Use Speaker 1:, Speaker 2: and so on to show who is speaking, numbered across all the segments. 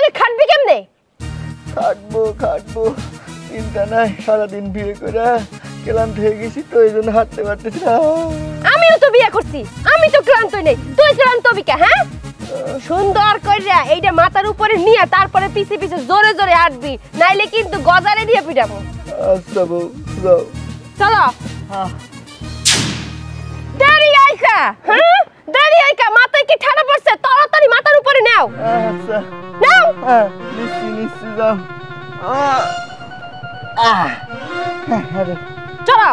Speaker 1: যে খাটবি কেমনে?
Speaker 2: খাটবো চিন্তা নাই, সারাদিন বিয়ে করে ক্লান্ত হয়ে গেছি তো, এই জন্য হাঁটতে পারতেছি না।
Speaker 1: আমিও তো বিয়ে করছি, আমি তো ক্লান্ত নেই, তুই ক্লান্ত হবি কে? হ্যাঁ, সুন্দর কইরা এইটা মাথার উপরে নিয়ে তারপরে পিছে পিছে জোরে জোরে হাঁটবি, নাইলে কিন্তু গজারে দিয়ে পিটাবো।
Speaker 2: আচ্ছা বউ, যাও।
Speaker 1: চলো। দাঁড়ি আইকা, হ্যাঁ দাঁড়ি আইকা, মাথায় কি ঠাড়া পড়ছে? তাড়াতাড়ি মাথার উপরে নাও।
Speaker 2: আচ্ছা
Speaker 1: নাও।
Speaker 2: নিশ্চি যাও।
Speaker 1: চলো।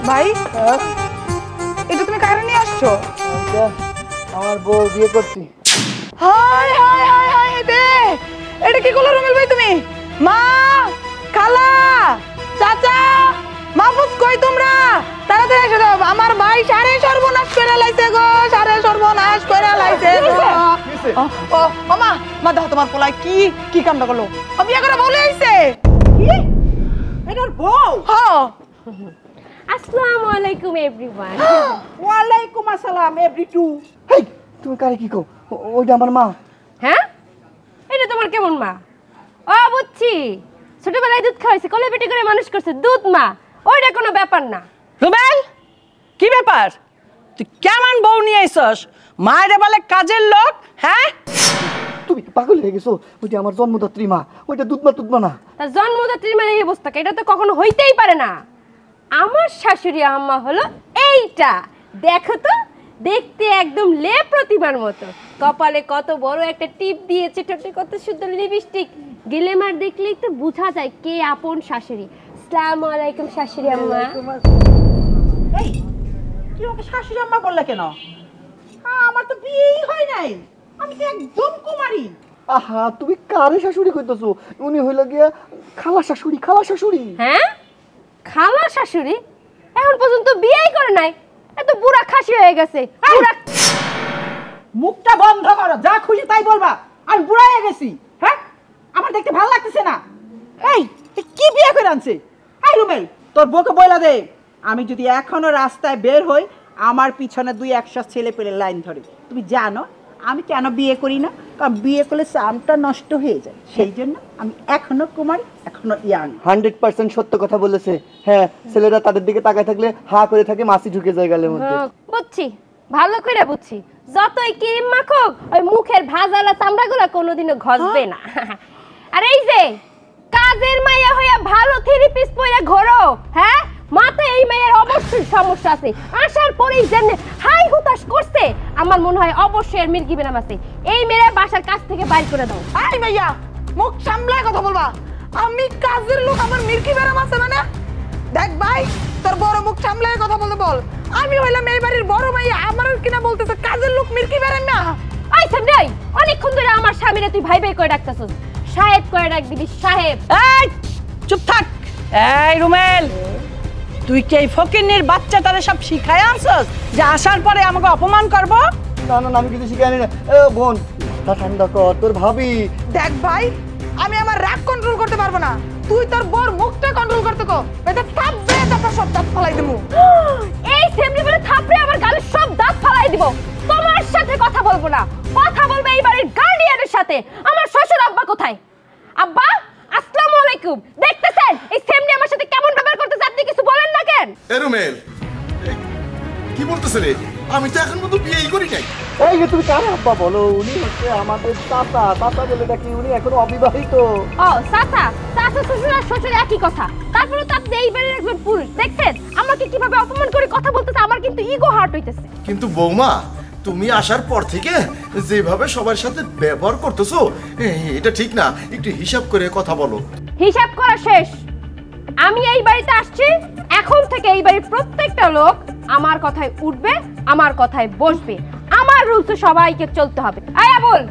Speaker 3: ভাই, এটা তুমি কারে নিয়ে আসছো?
Speaker 2: আমার বউ বিয়ে করছি।
Speaker 3: হাই হাই হাই হাই দে, এটা কি করলো রুমেল ভাই তুমি? মা, খালা, চাচা, মাহফুজ কই তোমরা? তাড়াতাড়ি এসে দাও, আমার ভাই সারে সর্বনাশ করে লাইছে গো, সারে সর্বনাশ করে লাইছে গো। ও মা দাও, তোমার পোলায় কি কামটা করলো? বিয়ে করে বলে আইছে কি এটার বউ? হ্যাঁ।
Speaker 1: আসসালামু আলাইকুম এভরিওয়ান।
Speaker 3: ওয়ালাইকুম আসসালাম এভরিটু।
Speaker 2: হেই, তুমি কারে কি কও? ওইটা আমার মা।
Speaker 1: হ্যাঁ, এটা তোমার কেমন মা? ও বুঝছি, ছোটবেলায় দুধ খাওয়াইছে, কোলে পেটে করে মানুষ করছে, দুধ মা, ওইটা কোনো ব্যাপার না।
Speaker 4: রুবেল, কি ব্যাপার? তুই কেমন বউ নিয়ে আইছস? মায়েরে বলে কাজের লোক। হ্যাঁ,
Speaker 2: তুমি পাগল হয়ে গেছো? ওইটা আমার জন্মদাত্রী মা, ওইটা দুধমা না।
Speaker 1: তার জন্মদাত্রীর মানে এই অবস্থা, এটা তো কখনো হইতেই পারে না। আমার শাশুড়ি আম্মা হলো এইটা, দেখো তো, দেখতে একদম লে প্রতিমার মতো, কপালে কত বড় একটা টিপ দিয়েছে, ঠোঁটে কত সুন্দর লিপস্টিক, গিলেমার দেখলেই তো বোঝা যায় কে আপন শাশুড়ি। আসসালামু আলাইকুম শাশুড়ি আম্মা।
Speaker 3: এই, তুই আমাকে শাশুড়ি আম্মা বললে কেন? আমার তো বিয়েই হয় নাই, আমি তো একদম কুমারী।
Speaker 2: আহা, তুমি কারে শাশুড়ি কইতেছো? উনি হইল গিয়া খালা শাশুড়ি।
Speaker 1: হ্যাঁ, খালা শাশুড়ি? এখন পর্যন্ত বিয়েই করে নাই, এত বুড়া খাসি হয়ে গেছে।
Speaker 3: মুখটা বন্ধ করো, যা খুশি তাই বলবা। আমি বুড়া হয়ে গেছি? হ্যাঁ, আমার দেখতে ভালো লাগতেছে না। এই, কি বিয়ে করে আনছে? এই রুমেল, তোর বউকে বইলা দে, আমি যদি এখনো রাস্তায় বের হই, আমার পিছনে 200 ছেলে পেলে লাইন ধরে। তুমি জানো আমি কেন বিয়ে করি না? কারণ বিয়ে করলে চামটা নষ্ট হয়ে যায়, সেই জন্য আমি এখনো কুমারী, এখনো ইয়াং।
Speaker 2: 100% সত্য কথা বলেছে। হ্যাঁ, ছেলেরা তাদের দিকে তাকায় থাকলে হা করে থাকে, মাছি ঢুকে যায় গালের মধ্যে।
Speaker 1: বুঝছি, ভালো করে বুঝছি, যতই ক্রিম মাখুক ওই মুখের ভাজালা চামড়াগুলো কোনোদিনও ঘষবে না। আর এই যে কাজের মাইয়া হইয়া ভালো থ্রি পিস পরে ঘোরো, হ্যাঁ, মাথায় এই মেয়ের অবশ্যই সমস্যা আছে। আসার পরেই জেনে হাই হুতাশ করছে, আমার মনে হয় অবশ্যই এর মির্গি বেনাম আছে। এই মেয়ের বাসার কাছ থেকে বাইর করে দাও।
Speaker 3: এই মাইয়া, মুখ সামলায় কথা বলবা। আমি কাজের লোক, আমার মির্কি বেরাম আছে মানে? দেখ ভাই, তোর বড় মুখ সামলায় কথা বলতে বল। আমি হইলাম এই বাড়ির বড় মাইয়া, আমার কিনা বলতেছে কাজের লোক মির্কি বেরাম না।
Speaker 1: আই সামনে, অনেকক্ষণ ধরে আমার স্বামীরে তুই ভাই ভাই করে ডাকতেছস, সাহেব করে ডাক দিবি, সাহেব।
Speaker 4: এই চুপ থাক। এই রুমেল, তুই কি এই ফকিন্নির বাচ্চাটারে সব শিখায় আনছস যে আসার পরে আমাকে অপমান করব?
Speaker 2: না, আমি কিছু শিখাইনি না। বোন, ঠান্ডা কর, তোর ভাবি।
Speaker 3: দেখ ভাই, আমি আমার রাগ কন্ট্রোল করতে পারবো না, তুই তোর বড় মুখটা কন্ট্রোল করতে কো। এটা থাপবে, তারপর সব দাঁত ফালাই দেবো।
Speaker 1: এই সেমনি বলে থাপড়ে আমার গালে সব দাঁত ফালাই দিব। তোমার সাথে কথা বলবো না, কথা বলবে এই বাড়ির গার্ডিয়ানের সাথে। আমার শ্বশুর আব্বা কোথায়? আব্বা, আসসালামু আলাইকুম। দেখতেছেন এই সেমনি আমার সাথে কেমন ব্যবহার করতেছে, আপনি কিছু বলেন না কেন?
Speaker 5: এরুমেল, কি বলতেছে রে? আমি তো এখন পর্যন্ত বিয়েই করি নাই।
Speaker 2: এই যে তুমি কারে আব্বা বলো? উনি হচ্ছে আমাদের চাচা বলে ডাকি, উনি এখনো অবিবাহিত।
Speaker 1: ও চাচা, শ্বশুর আর শ্বশুর একই কথা। তারপরে তো আপনি এই বাড়ির একজন পুরুষ, দেখছেন আমাকে কিভাবে অপমান করে কথা বলতেছে, আমার কিন্তু ইগো হার্ট হইতেছে।
Speaker 5: কিন্তু বৌমা, তুমি আসার পর থেকে যেভাবে সবার সাথে ব্যবহার করতেছো, এটা ঠিক না। একটু হিসাব করে কথা বলো।
Speaker 1: হিসাব করা শেষ। আমি এই বাড়িতে আসছি, এখন থেকে এই বাড়ির প্রত্যেকটা লোক আমার কথায় উঠবে, আমার কথায় বসবে, আমার রুলসে সবাইকে চলতে হবে। আয় আবুল,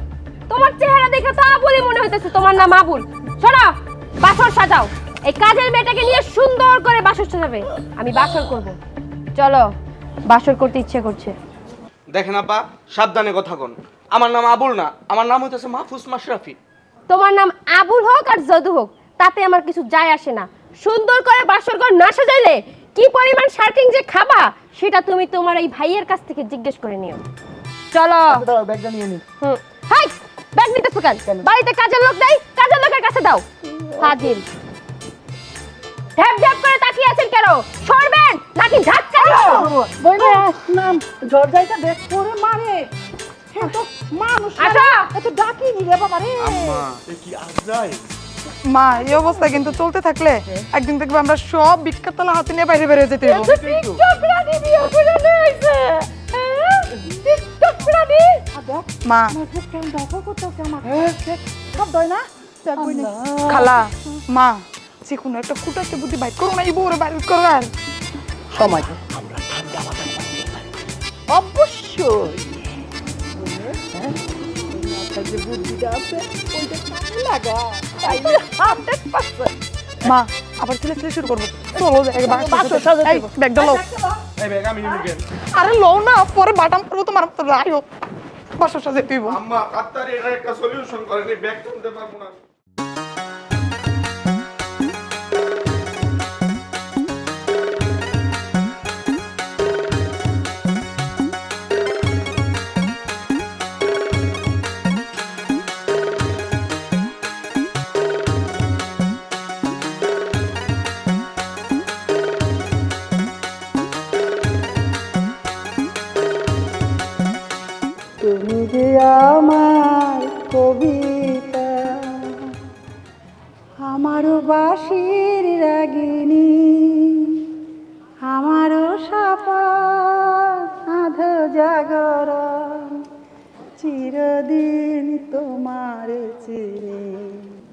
Speaker 1: তোমার চেহারা দেখে তো আবুলই মনে হইতেছে, তোমার নাম আবুল। শোনো, বাসর সাজাও। এই কাজের মেয়েটাকে নিয়ে সুন্দর করে বাসর সাজাবে, আমি বাসর করব। চলো, বাসর করতে ইচ্ছে করছে।
Speaker 6: দেখেন আপা, সাবধানে কথা কোন। আমার নাম আবুল না, আমার নাম হইতেছে মাহফুজ মাশরাফি।
Speaker 1: তোমার নাম আবুল হোক আর যদু হোক তাতে আমার কিছু যায় আসে না। সুন্দর করে বাসর ঘর না সাজাইলে কি পরিমাণ শার্টিং যে খাবা সেটা তুমি তোমার এই ভাইয়ের কাছ থেকে জিজ্ঞেস করে নিও। চলো।
Speaker 2: দাও ব্যাগটা নিয়ে নি।
Speaker 1: হাই, ব্যাগ নিতেছো কেন? বাড়িতে কাজের লোক নাই, কাজের লোকের কাছে দাও। ফাজিল। ঢ্যাপ ঢ্যাপ করে তাকিয়ে আছেন কেন? সরবেন নাকি ঝাটকা দিব?
Speaker 4: বইলে আসলাম দরজাটা দেখ পরে মারে হ্যাঁ তো মানুষ
Speaker 1: আসো।
Speaker 4: এত ডাকি নি রে বাবা রে।
Speaker 5: আম্মা এ কি আজরাই?
Speaker 3: মা এই অবস্থা কিন্তু চলতে থাকলে একদিন দেখবে আমরা সব বিখ্যাত তালা হাতে নিয়ে বাইরে বেরিয়ে যেতে হবে।
Speaker 1: টিকটক রানি বিয়ে করে নিয়েছে। টিকটক রানি।
Speaker 3: মা খালা মা যে কোনো একটা কুটাতে বুদ্ধি বাইর করো না, এই বউরে বাইর করো। আর
Speaker 4: সময় অবশ্যই
Speaker 3: মা আবার ছেলে ছেলে শুরু করবো। চলো ব্যাগটা লো। আরে লো না, পরে বাটাম করবো তোমার। আইও বাসা সাজে তুইব।
Speaker 5: আম্মা কাত্তারে এর একটা সলিউশন করেন, এই ব্যাগ তুলতে পারবো না।
Speaker 4: তুমি যে আমার কবিতা, আমারও বাঁশির রাগিনী, আমারও সাপাত আধো জাগরণ, চিরদিন তোমার চিরে।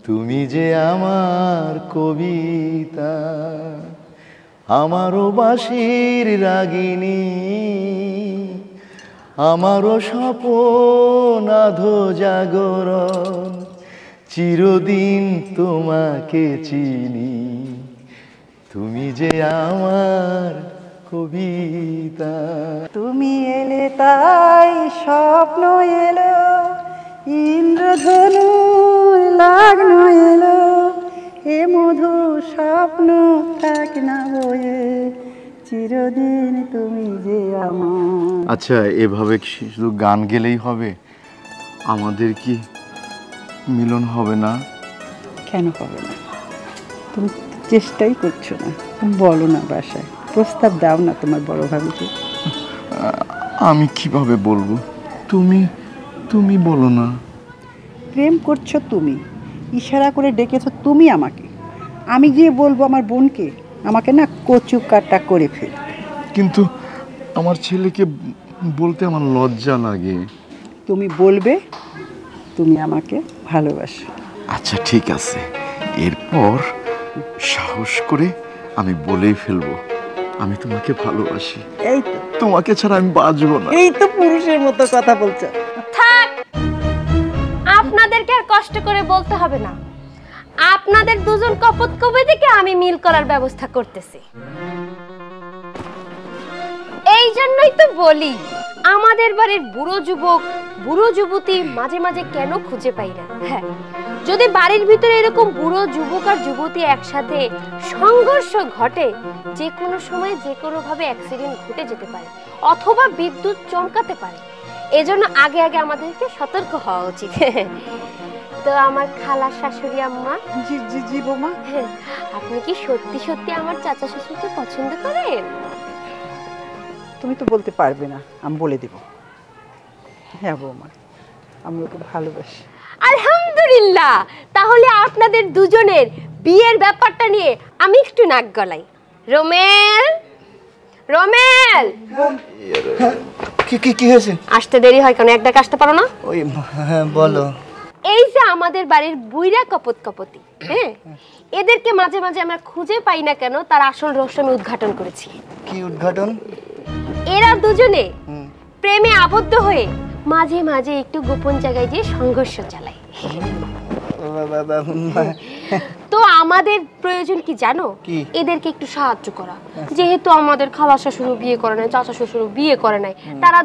Speaker 2: তুমি যে আমার কবিতা, আমারও বাঁশির রাগিনী, আমারও স্বপন আধো জাগরণ, চিরদিন তোমাকে চিনি। তুমি যে আমার কবিতা।
Speaker 4: তুমি এলে তাই স্বপ্ন এলো, ইন্দ্রধনু লগ্ন এলো, এ মধু স্বপ্ন থাক না বয়ে, চিরদিন তুমি যে আমার।
Speaker 2: আচ্ছা, এভাবে কি শুধু গান গেলেই হবে? আমাদের কি মিলন হবে না?
Speaker 4: কেন হবে না? তুমি চেষ্টাই করছো না। তুমি বলো না বাসায়, প্রস্তাব দাও না তোমার বড় ভাবিকে।
Speaker 2: আমি কিভাবে বলবো? তুমি তুমি বলো না।
Speaker 4: প্রেম করছো তুমি, ইশারা করে ডেকেছো তুমি আমাকে। আমি গিয়ে বলবো আমার বোনকে, আমাকে না কচু কাটা করে ফেল।
Speaker 2: কিন্তু আমার ছেলেকে বলতে আমার লজ্জা লাগে।
Speaker 4: তুমি বলবে তুমি আমাকে ভালোবাসো।
Speaker 2: আচ্ছা ঠিক আছে, এরপর সাহস করে আমি বলেই ফেলবো আমি তোমাকে ভালোবাসি।
Speaker 4: এই তো,
Speaker 2: তোমাকে ছাড়া আমি বাঁচবো না।
Speaker 4: এই তো পুরুষের মতো কথা বলছো।
Speaker 1: থাক, আপনাদেরকে আর কষ্ট করে বলতে হবে না। আপনাদের দুজন কপত কবিতাকে আমি মিল করার ব্যবস্থা করতেছি। এই জন্যই তো বলি আমাদের বাড়ির বুড়ো যুবক বুড়ো যুবতী মাঝে মাঝে কেন খুঁজে পাই না। হ্যাঁ, যদি বাড়ির ভিতরে এরকম বুড়ো যুবক আর যুবতী একসাথে সংঘর্ষ ঘটে, যে কোনো সময় যে কোনো ভাবে অ্যাক্সিডেন্ট ঘটে যেতে পারে অথবা বিদ্যুৎ চমকাতে পারে। এজন্য আগে আগে আমাদেরকে সতর্ক হওয়া উচিত। তো আমার খালা শাশুড়ি আম্মা,
Speaker 4: জি জি জি বৌমা।
Speaker 1: আপনি কি সত্যি সত্যি আমার চাচা শ্বশুরকে পছন্দ করেন?
Speaker 4: তুমি তো বলতে পারবে না, আমি বলে দেব। হ্যাঁ বৌমা, আমি ওকে ভালোবাসি।
Speaker 1: আলহামদুলিল্লাহ, তাহলে আপনাদের দুজনের বিয়ের ব্যাপারটা নিয়ে আমি একটু নাক গলাই। রোমেল, রোমেল,
Speaker 2: কি হয়েছে?
Speaker 1: আসতে দেরি হয় কেন? এক ডাক আসতে পারো না?
Speaker 2: ওই বলো।
Speaker 1: এই যে আমাদের বাড়ির বুইরা কপত কপতি, হ্যাঁ, এদেরকে মাঝে মাঝে আমরা খুঁজে পাই না কেন, তার আসল রহস্য আমি উদ্ঘাটন করেছি।
Speaker 2: কি উদ্ঘাটন?
Speaker 1: এরা দুজনে প্রেমে আবদ্ধ হয়ে মাঝে মাঝে একটু গোপন জায়গায় গিয়ে সংঘর্ষ চালায়। তো আমার আমাদের প্রয়োজন কি জানো?
Speaker 2: কি?
Speaker 1: এদেরকে একটু সাহায্য করা। যেহেতু আমাদের খালা শাশুড়ি বিয়ে করে নাই, চাচা শ্বশুর বিয়ে করে নাই, তারা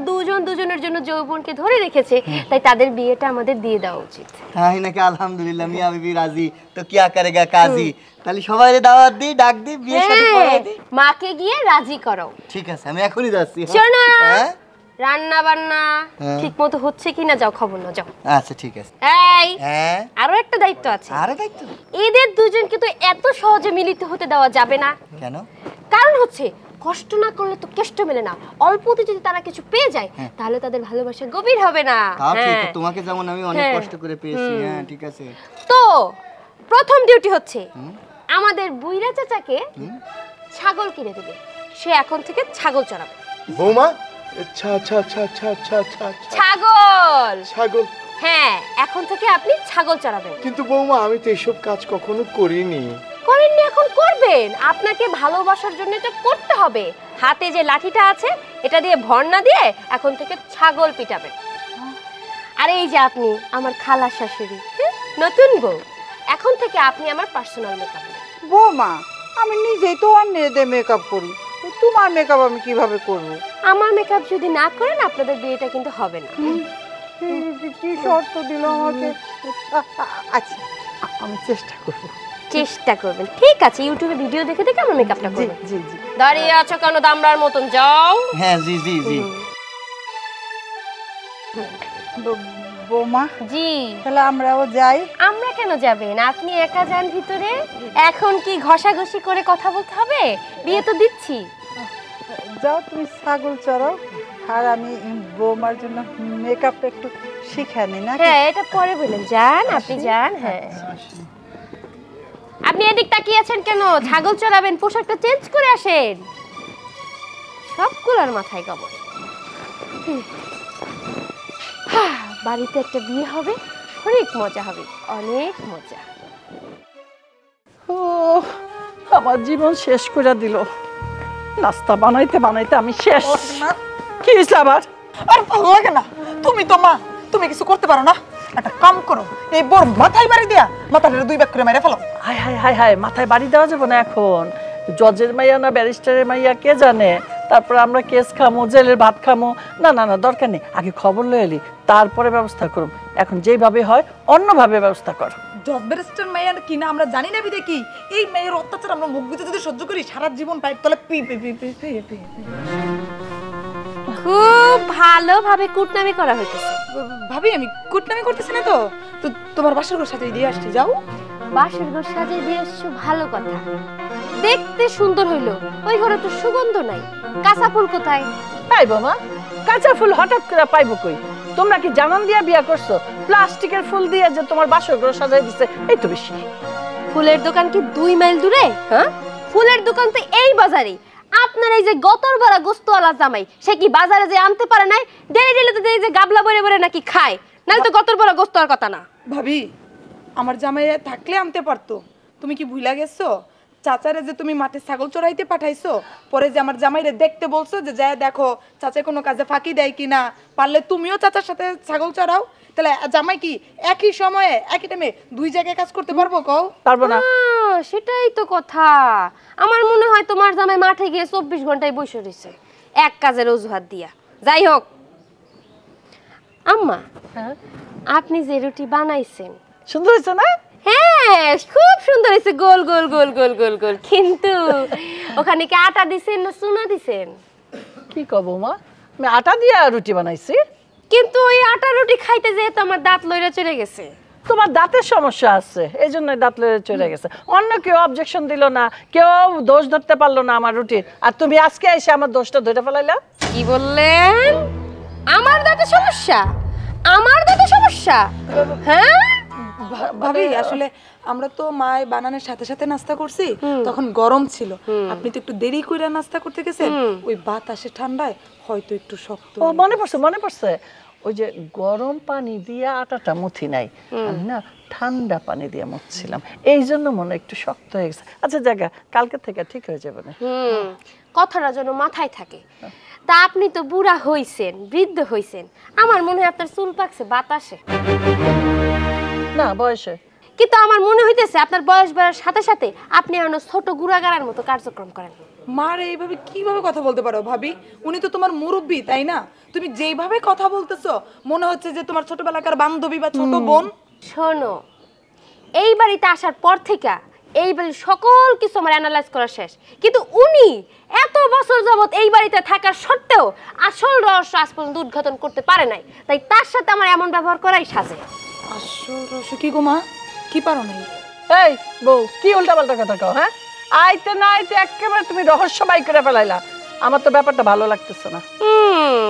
Speaker 1: দুজনের জন্য যৌবনকে ধরে রেখেছে, তাই তাদের বিয়েটা আমাদের দিয়ে দেওয়া উচিত।
Speaker 2: হ্যাঁ নাকি? আলহামদুলিল্লাহ, মিয়া বিবি রাজি তো কিয়া করেগা কাজী। তাহলে সবাই দাওয়াত দিই, ডাক দিই, বিয়ে শাদী করাই দিই।
Speaker 1: মাকে গিয়ে রাজি করো।
Speaker 2: ঠিক আছে, আমি এখনই যাচ্ছি।
Speaker 1: শোনো,
Speaker 2: হ্যাঁ
Speaker 1: রান্না বান্না ঠিক মতো হচ্ছে কিনা যাও খবর নাও, যাও।
Speaker 2: আচ্ছা ঠিক আছে।
Speaker 1: এই
Speaker 2: হ্যাঁ,
Speaker 1: আরো একটা দায়িত্ব আছে।
Speaker 2: আরে দায়িত্ব?
Speaker 1: এদের দুজনকে তো এত সহজে মিলিত হতে দেওয়া যাবে না।
Speaker 2: কেন?
Speaker 1: কারণ হচ্ছে কষ্ট না করলে তো কেষ্ট মেলে না। অল্পতে যদি তারা কিছু পেয়ে যায় তাহলে তাদের ভালোবাসা গভীর হবে না।
Speaker 2: তাও ঠিক,
Speaker 1: হ্যাঁ।
Speaker 2: তোমাকে যেমন আমি অনেক কষ্ট করে পেয়েছি। হ্যাঁ ঠিক আছে।
Speaker 1: তো প্রথম ডিউটি হচ্ছে আমাদের বুইরা চাচাকে ছাগল কিনে দেবে। সে এখন থেকে ছাগল চড়াবে।
Speaker 5: বৌমা, আচ্ছা আচ্ছা আচ্ছা আচ্ছা আচ্ছা আচ্ছা আচ্ছা।
Speaker 1: ছাগল,
Speaker 5: ছাগল?
Speaker 1: হ্যাঁ, এখন থেকে আপনি ছাগল চড়াবেন।
Speaker 5: কিন্তু বৌমা, আমি তো এসব কাজ কখনো করিনি।
Speaker 1: করেননি, এখন করবেন। আপনাকে ভালোবাসার জন্য এটা করতে হবে। হাতে যে লাঠিটা আছে এটা দিয়ে ভর্ণা দিয়ে এখন থেকে ছাগল পিটাবেন। আর এই যে আপনি আমার খালা শাশুড়ি, নতুন বউ, এখন থেকে আপনি আমার পার্সোনাল মেকআপ।
Speaker 3: বৌমা, আমি নিজেই তো অন্যদের মেকআপ করি, তো তোমার মেকআপ আমি কিভাবে করব?
Speaker 1: আমার মেকআপ যদি না করেন আপনাদের বিয়েটা কিন্তু হবে না।
Speaker 3: কি শর্ত দিল আমাকে? আচ্ছা, আমি চেষ্টা করব।
Speaker 1: চেষ্টা করবেন, ঠিক আছে। ইউটিউবে ভিডিও দেখে দেখে আমার মেকআপটা
Speaker 3: জি
Speaker 1: করবেন।
Speaker 3: জি জি।
Speaker 1: দাঁড়িয়ে আছো কেন দামড়ার মতন, যাও।
Speaker 2: হ্যাঁ জি জি জি।
Speaker 3: বৌমা,
Speaker 1: জি,
Speaker 3: তাহলে আমরাও যাই।
Speaker 1: আমরা কেন যাবেন? আপনি একা যান ভিতরে। এখন কি ঘষাঘষি করে কথা বলতে হবে? বিয়ে তো দিচ্ছি।
Speaker 3: যাও, তুমি ছাগল চড়াও, আর আমি বৌমার জন্য মেকআপটা একটু শিখে নিই না?
Speaker 1: হ্যাঁ, এটা পরে বলেন। যান, আপনি যান। হ্যাঁ, আপনি এদিক তাকিয়ে আছেন কেন? ছাগল চড়াবেন, পোশাকটা চেঞ্জ করে আসেন। সবগুলোর মাথায় কবর। বাড়িতে একটা বিয়ে হবে, অনেক মজা হবে, অনেক মজা।
Speaker 4: ও, আমার জীবন শেষ করে দিল। নাস্তা বানাইতে বানাইতে আমি শেষ। কি হয়েছে আবার?
Speaker 3: আর ভালো লাগে না। তুমি তো মা, তুমি কিছু করতে পারো না? একটা কাম করো, এই বোর মাথায় বাড়ি দিয়া মাথাটা দুই ব্যাগ করে মেরে ফেলো।
Speaker 4: হায় হায় হায় হায়, মাথায় বাড়ি দেওয়া যাবে না এখন। জজের মাইয়া না ব্যারিস্টারের মাইয়া কে জানে। তারপর আমরা কেস খামো, জেলের ভাত খামো। না না না, দরকার নেই। আগে খবর লয়ে এলি, তারপরে ব্যবস্থা করুন। এখন যেইভাবে হয় অন্যভাবে ব্যবস্থা কর।
Speaker 3: জজ ব্যারিস্টার মেয়ের কি না আমরা জানি না বিদে কি এই মেয়ের অত্যাচার আমরা মুখ বুঝে যদি সহ্য করি সারা জীবন পাইপ তলে P P P P P P.
Speaker 1: খুব ভালোভাবে কুটনামি করা হইতেছে।
Speaker 3: ভাবি, আমি কুটনামি করতেছি না তো। তো তোমার বাসার ঘর সাথে দিয়ে আসছি, যাও।
Speaker 1: বাসর ঘর সাজিয়ে দিয়ে এসছো, ভালো কথা। দেখতে সুন্দর হইলো, ওই ঘরে তো সুগন্ধ নাই। কাঁচা ফুল কোথায়?
Speaker 4: পাইবো মা, কাঁচা ফুল হঠাৎ করে পাইবো কই? তোমরা কি জানান দিয়া বিয়া করছো? প্লাস্টিকের ফুল দিয়ে যে তোমার বাসর ঘর সাজাই দিছে, এই তো বেশি।
Speaker 1: ফুলের দোকান কি 2 মাইল দূরে? হ্যাঁ, ফুলের দোকান তো এই বাজারে। আপনার এই যে গতর ভরা গোস্তওয়ালা জামাই, সে কি বাজারে যে আনতে পারে নাই? ডেলি ডেলি তো এই যে গাবলা বরে বরে নাকি খায়, নাহলে তো গতর ভরা গোস্ত আর কথা না।
Speaker 3: ভাবি, আমার জামাই থাকলে আনতে পারতো। তুমি কি ভুলা গেছো? চাচারে যে তুমি মাঠে ছাগল চড়াইতে পাঠাইছো, পরে যে আমার জামাইরে দেখতে বলছো যে যায় দেখো চাচা কোনো কাজে ফাঁকি দেয় কিনা, পারলে তুমিও চাচার সাথে ছাগল চড়াও। তাহলে জামাই কি একই সময়ে একই টাইমে দুই জায়গায় কাজ করতে পারবো? কও
Speaker 4: পারবো না।
Speaker 1: সেটাই তো কথা। আমার মনে হয় তোমার জামাই মাঠে গিয়ে 24 ঘন্টায় বসে রইছে এক কাজের অজুহাত দিয়া। যাই হোক, আম্মা, আপনি যে রুটি বানাইছেন
Speaker 4: সুন্দর হয়েছে না?
Speaker 1: হ্যাঁ, খুব সুন্দর হয়েছে, গোল গোল গোল গোল গোল গোল। কিন্তু ওখানে কি আটা দিছেন না চুনা দিছেন?
Speaker 4: কি কব মা, আমি আটা দিয়ে রুটি বানাইছি।
Speaker 1: কিন্তু ওই আটা রুটি খাইতে যেয়ে তো আমার দাঁত লইরা চড়ে গেছে।
Speaker 4: তোমার দাঁতের সমস্যা আছে, এই জন্য দাঁত লয়ে চলে গেছে। অন্য কেউ অবজেকশন দিল না, কেউ দোষ ধরতে পারলো না আমার রুটির, আর তুমি আজকে এসে আমার দোষটা ধরে ফেলাইলা।
Speaker 1: কি বললেন? আমার দাঁতের সমস্যা? আমার দাঁতের সমস্যা? হ্যাঁ
Speaker 3: ভাবি, আসলে আমরা তো মায় বানানোর সাথে সাথে নাস্তা করছি, তখন গরম ছিল। আপনি তো একটু দেরি করে নাস্তা করতে গেছেন, ওই বাতাসে ঠান্ডায় হয়তো একটু শক্ত।
Speaker 4: ও মনে পড়ছে, মনে পড়ছে। ওই যে গরম পানি দিয়ে আটাটা মুথি নাই, আমি না ঠান্ডা পানি দিয়ে মুছছিলাম, এই জন্য মনে একটু শক্ত হয়ে গেছে। আচ্ছা জায়গা, কালকে থেকে ঠিক হয়ে যাবে না।
Speaker 1: কথাটা যেন মাথায় থাকে। তা আপনি তো বুড়া হইছেন, বৃদ্ধ হইছেন, আমার মনে হয় আপনার চুল পাকছে বাতাসে।
Speaker 4: না, বয়সে।
Speaker 1: কিন্তু আমার মনে হইতেছে আপনার বয়স বাড়ার সাথে সাথে আপনি এখন ছোট গুড়াগাড়ার মতো কার্যক্রম করেন।
Speaker 3: মার এইভাবে কিভাবে কথা বলতে পারো ভাবি? উনি তো তোমার মুরব্বি, তাই না? তুমি যেভাবে কথা বলতেছো মনে হচ্ছে যে তোমার ছোটবেলাকার বান্ধবী বা ছোট বোন।
Speaker 1: শোনো, এই বাড়িতে আসার পর থেকে এই বাড়ির সকল কিছু আমার অ্যানালাইজ করা শেষ, কিন্তু উনি এত বছর যাবত এই বাড়িতে থাকার সত্ত্বেও আসল রহস্য আজ পর্যন্ত উদ্ঘাটন করতে পারে নাই, তাই তার সাথে আমার এমন ব্যবহার করাই সাজে।
Speaker 3: আসল রহস্য কি গো মা? কি পারো নাই?
Speaker 4: এই বউ, কি উল্টাপাল্টা কথা কও? হ্যাঁ, আইতে না আইতে একেবারে তুমি রহস্যময় করে ফেলাইলা। আমার তো ব্যাপারটা ভালো লাগতেছে না।